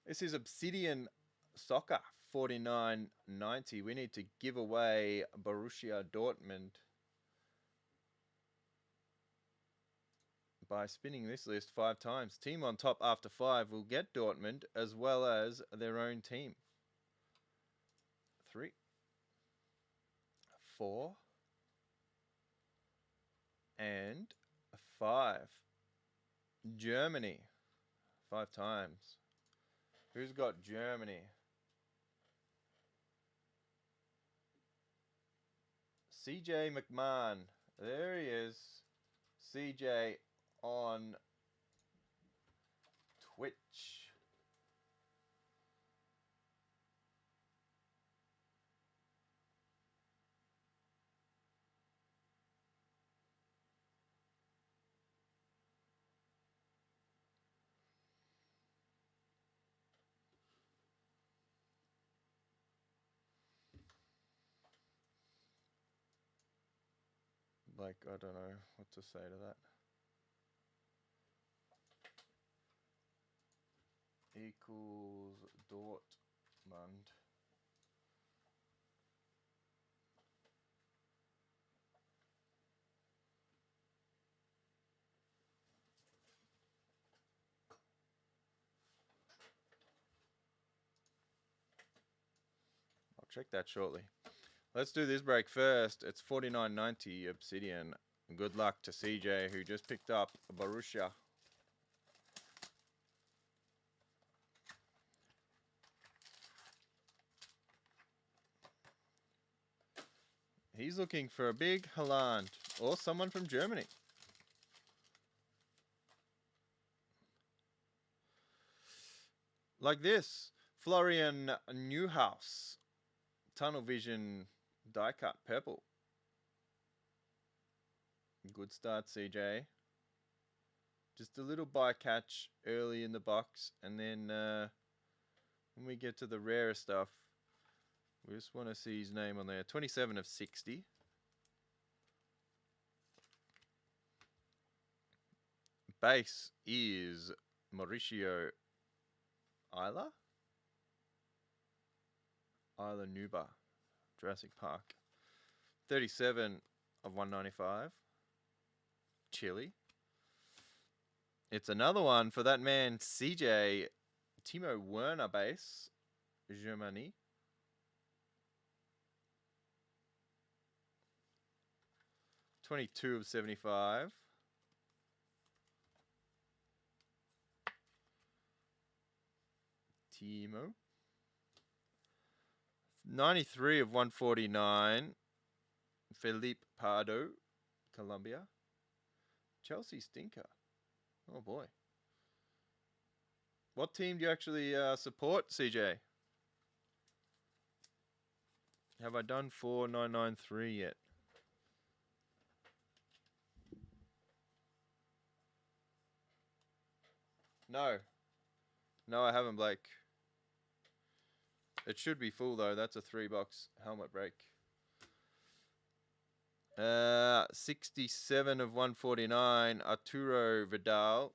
This is Obsidian Soccer 49.90. We need to give away Borussia Dortmund by spinning this list 5 times. Team on top after 5 will get Dortmund as well as their own team. 3, 4, and 5. Germany 5 times. Who's got Germany? CJ McMahon. There he is. CJ on Twitch. Like, I don't know what to say to that. Equals Dortmund. I'll check that shortly. Let's do this break first. It's 49.90 Obsidian. Good luck to CJ, who just picked up Borussia. He's looking for a big Haaland or someone from Germany. Like this, Florian Newhouse, Tunnel Vision die cut purple. Good start, CJ. Just a little bycatch early in the box, and then when we get to the rarer stuff, we just want to see his name on there. 27 of 60. Base is Mauricio Isla Nuba, Jurassic Park. 37 of 195. Chile. It's another one for that man, CJ. Timo Werner base, Germany. $22 of 75. Timo. 93 of 149. Felipe Pardo, Colombia. Chelsea stinker. Oh boy. What team do you actually support, CJ? Have I done 4993 yet? No. No, I haven't, Blake. It should be full, though. That's a 3-box helmet break. 67 of 149. Arturo Vidal.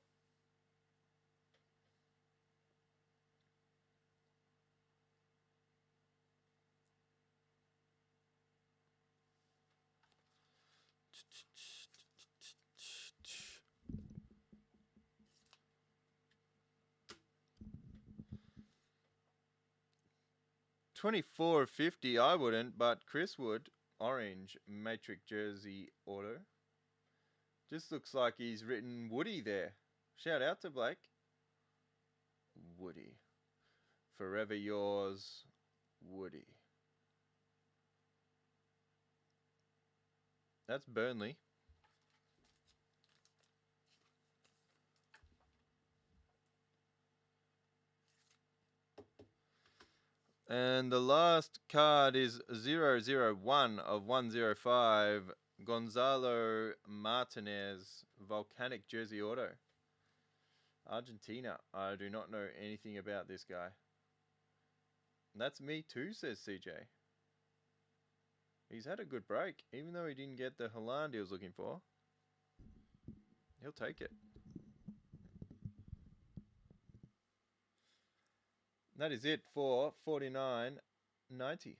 $24 of 50. I wouldn't, but Chris would. Orange Matrix jersey auto. Just looks like he's written Woody there. Shout out to Blake. Woody. Forever yours, Woody. That's Burnley. And the last card is 001 of 105. Gonzalo Martinez, Volcanic jersey auto. Argentina. I do not know anything about this guy. And that's me too, says CJ. He's had a good break, even though he didn't get the Haaland he was looking for. He'll take it. that is it for 49.90.